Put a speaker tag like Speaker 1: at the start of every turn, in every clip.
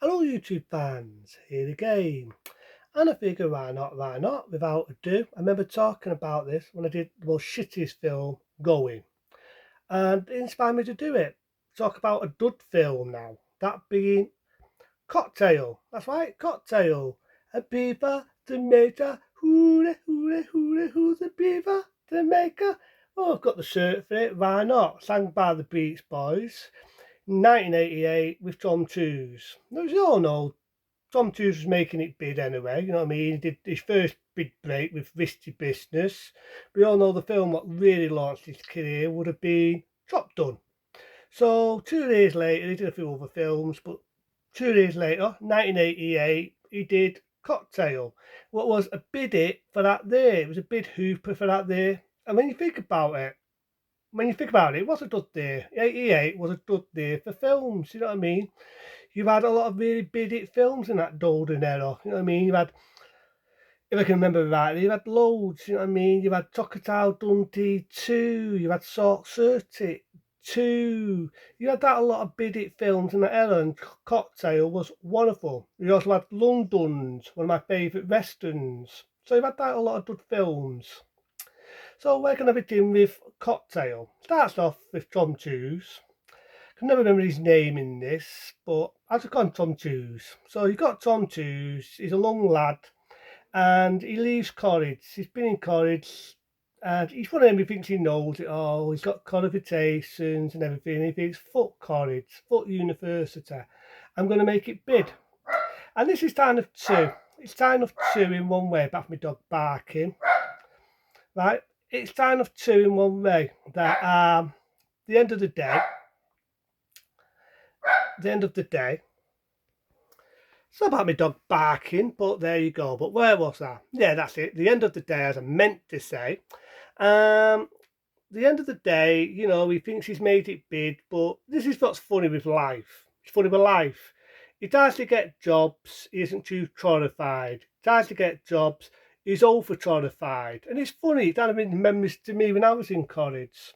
Speaker 1: Hello YouTube fans, here again. And I figure why not, without ado. I remember talking about this when I did the most shittiest film going. And it inspired me to do it. Talk about a dud film now. That being Cocktail. That's right, Cocktail. A beaver, tomato, who's a beaver, tomato? Oh, I've got the shirt for it, why not? Sang by the Beach Boys. 1988 with Tom Cruise. As you all know, Tom Cruise was making it big anyway, you know what I mean? He did his first big break with Risky Business. We all know the film what really launched his career would have been Top Gun. So 2 years later, he did a few other films, but 2 years later, 1988, he did Cocktail, what was a bid hit for that year. It was a bid hooper for that year. And when you think about it, it was a good day. 88 was a good day for films, you know what I mean? You've had a lot of really big hit films in that golden era, you know what I mean? You've had, if I can remember rightly, you've had loads, you know what I mean? You've had Crocodile Dundee 2, you've had Salt Circuit 2, you had that a lot of big hit films in that era, and Cocktail was one of them. You also had London's, one of my favourite westerns. So you've had that a lot of good films. So we're going to begin with Cocktail. Starts off with Tom Cruise. I can never remember his name in this, but I just call him Tom Cruise. So you've got Tom Cruise, he's a young lad, and he leaves college. He's been in college, and he's one of them who thinks he knows it all. He's got qualifications and everything. He thinks, fuck college, fuck university. I'm going to make it big. And this is kind of two. It's kind of two in one way, apart from my dog barking. Right? It's kind of two in one way. That the end of the day, it's not about my dog barking, but there you go. But where was I? Yeah, that's it. The end of the day, as I meant to say. Um, the end of the day, you know, he thinks he's made it big, but this is what's funny with life. It's funny with life. He tries to get jobs, he isn't too terrified. He tries to get jobs, he's over terrified. And it's funny, it kind of remembers to me when I was in college.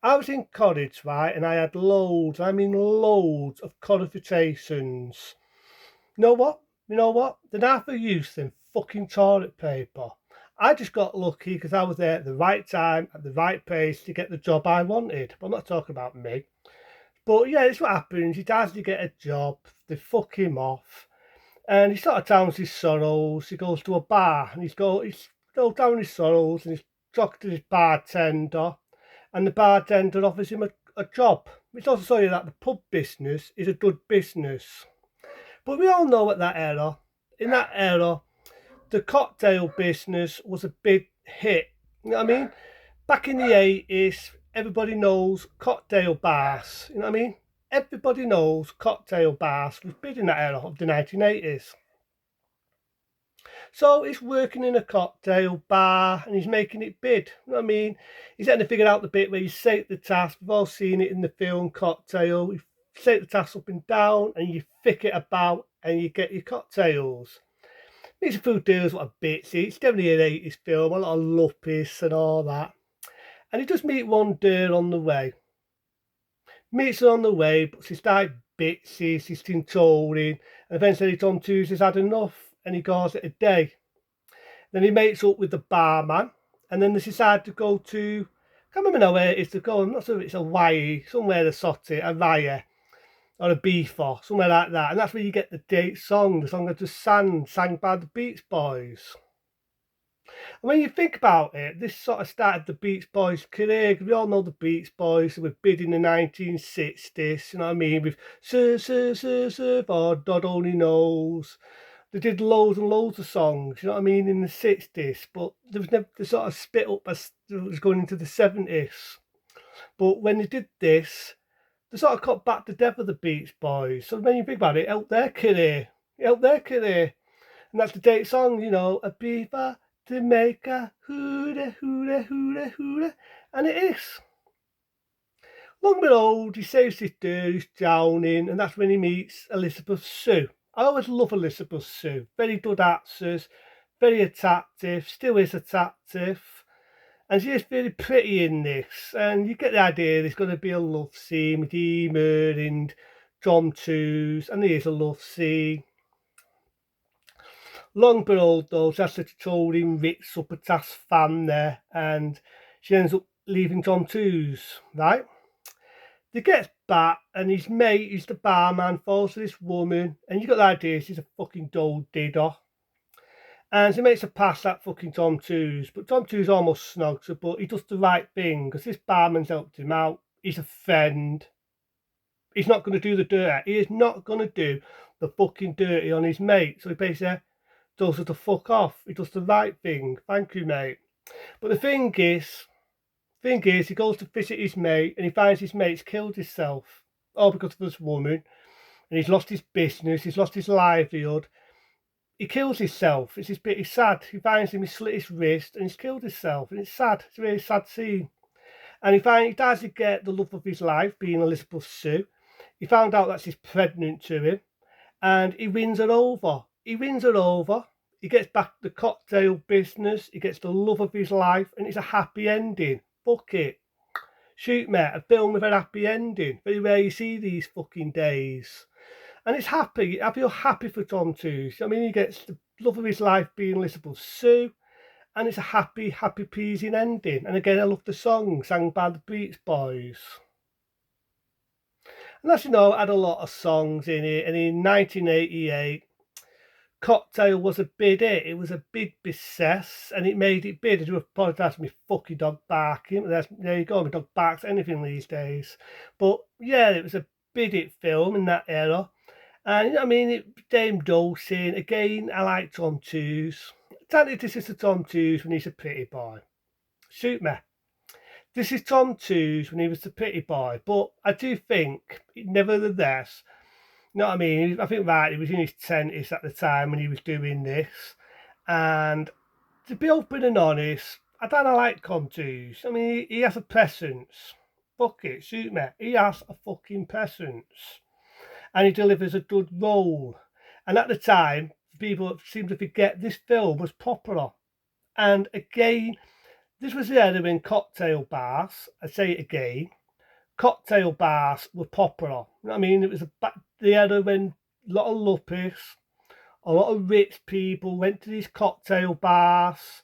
Speaker 1: I was in college, right, and I had loads, I mean loads of qualifications. You know what? You know what? They're not for use in fucking toilet paper. I just got lucky because I was there at the right time, at the right place to get the job I wanted. But I'm not talking about me. But yeah, it's what happens. He tries to get a job, they fuck him off, and he sort of tells his sorrows. He goes to a bar and he's goes down his sorrows and he's talking to his bartender, and the bartender offers him a job. Which also shows you that the pub business is a good business. But we all know in that era, the cocktail business was a big hit. You know what I mean? Back in the 80s, everybody knows cocktail bars. You know what I mean? Everybody knows cocktail bars was big in that era of the 1980s. So he's working in a cocktail bar and he's making it big. You know what I mean? He's having to figure out the bit where you set the task. We've all seen it in the film Cocktail. You set the task up and down and you thick it about and you get your cocktails. Meets a few deals what a bitsy. It's definitely an 80s film, a lot of luppies and all that. And he does meet one girl on the way. Meets her on the way, but she's like bitsy, she's controlling, and eventually Tom Cruise has had enough and he calls it a day. Then he mates up with the barman, and then they decide to go to, I can't remember now where it is to go, I'm not sure if it's a Hawaii, somewhere to sort it, a Raya, or a Beefor, somewhere like that. And that's where you get the date song, the song that just sang by the Beach Boys. And when you think about it, this sort of started the Beach Boys' career. We all know the Beach Boys were big in the 1960s, you know what I mean? With Sir, for God Only Knows. They did loads and loads of songs, you know what I mean, in the 60s, but there was never the sort of spit up as it was going into the 70s. But when they did this, they sort of got back together, the Beach Boys. So when you think about it, it helped their career. It helped their career. And that's the date song, you know, a beaver to make a hoodah. And it is. Long but old, he saves his girl who's drowning, and that's when he meets Elizabeth Sue. I always love Elizabeth Sue. Very good actress, very attractive, still is attractive. And she is very pretty in this. And you get the idea there's going to be a love scene with him and Tom Two's, and here's a love scene. Long but old though, she has to told him Rick's up at Tass fan there, and she ends up leaving Tom Two's, right? They get back, and his mate, who's the barman, falls for this woman, and you got the idea she's a fucking dull didder. And she makes her pass that fucking Tom Two's, but Tom Two's almost snogs her, but he does the right thing, because this barman's helped him out. He's a friend. He's not going to do the dirt. He is not going to do the fucking dirty on his mate. So he basically does it to fuck off. He does the right thing. Thank you, mate. But the thing is, he goes to visit his mate, and he finds his mate's killed himself, all because of this woman. And he's lost his business. He's lost his livelihood. He kills himself. It's pretty sad. He finds him, he slit his wrist, and he's killed himself. And it's sad. It's a really sad scene. And he does get the love of his life, being Elizabeth Sue. He found out that she's pregnant to him, and he wins her over. He wins her over. He gets back the cocktail business. He gets the love of his life, and it's a happy ending. Fuck it. Shoot, mate, a film with a happy ending. Very rare you see these fucking days. And it's happy. I feel happy for Tom Two's. I mean, he gets the love of his life being Elizabeth Sue, and it's a happy pleasing ending. And again, I love the song sang by the Beach Boys. And as you know, it had a lot of songs in it. And in 1988, Cocktail was a big hit. It was a big success, and it made it big. I do apologise for my fucking dog barking. There you go, my dog barks anything these days. But yeah, it was a big hit film in that era. And you know what I mean, Dame Dawson, again, I like Tom Two's. Granted, this is the Tom Two's when he's a pretty boy. Shoot me. This is Tom Two's when he was the pretty boy, but I do think, nevertheless, you know what I mean? I think he was in his 20s at the time when he was doing this. And to be open and honest, I don't like Tom Two's. I mean, he has a presence. Fuck it, shoot me. He has a fucking presence. And he delivers a good role. And at the time, people seem to forget this film was popular. And again, this was the era when cocktail bars, I say it again, cocktail bars were popular. You know what I mean? It was the era when a lot of luppies, a lot of rich people went to these cocktail bars.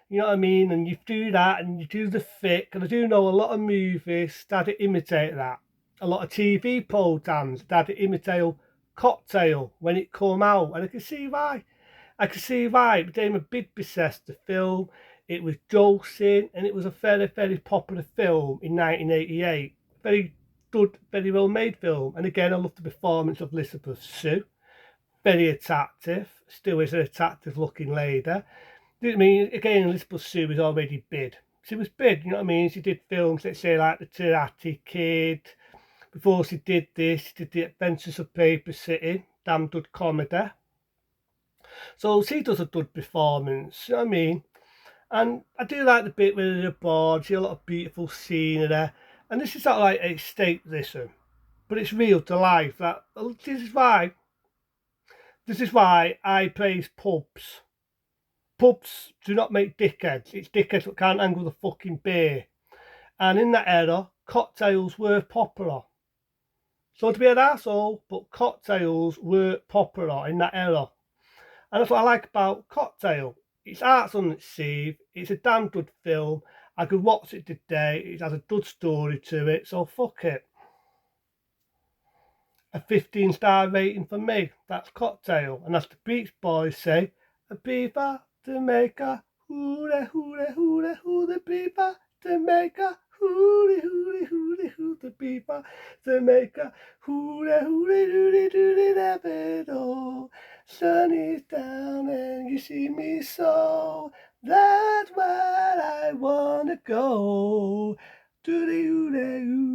Speaker 1: You know what I mean? And you do that and you do the thick. And I do know a lot of movies that imitate that. A lot of TV programs that imitate cocktail when it come out. And I can see why. It became a big success, the film. It was Jolson, and it was a very popular film in 1988. Very good, very well made film. And again, I love the performance of Elizabeth Sue. Very attractive, still is an attractive looking lady. I mean, again, Elizabeth Sue was already big. She was big, you know what I mean? She did films, let's say, like The Karate Kid. Before she did this, she did The Adventures of Paper City, damn good comedy. So she does a good performance, you know what I mean? And I do like the bit where they're aboard, see a lot of beautiful scenery. And this is sort of like escapism, but it's real to life. This is why I praise pubs. Pubs do not make dickheads. It's dickheads that can't handle the fucking beer. And in that era, cocktails were popular. So to be an asshole, but cocktails were popular in that era. And that's what I like about Cocktail. It's art's undeceived. It's a damn good film. I could watch it today. It has a good story to it. So fuck it. A 15-star rating for me. That's Cocktail. And as the Beach Boys say, a beaver to make a hooray, hooray, hooray, hooray, beaver to make a hooray, hooray, hooray, hooray, beaver to make a hooray, hooray, hooray, hooray, never know. Sun is down and you see me so. That's where I wanna go. Doody hooray, hooray.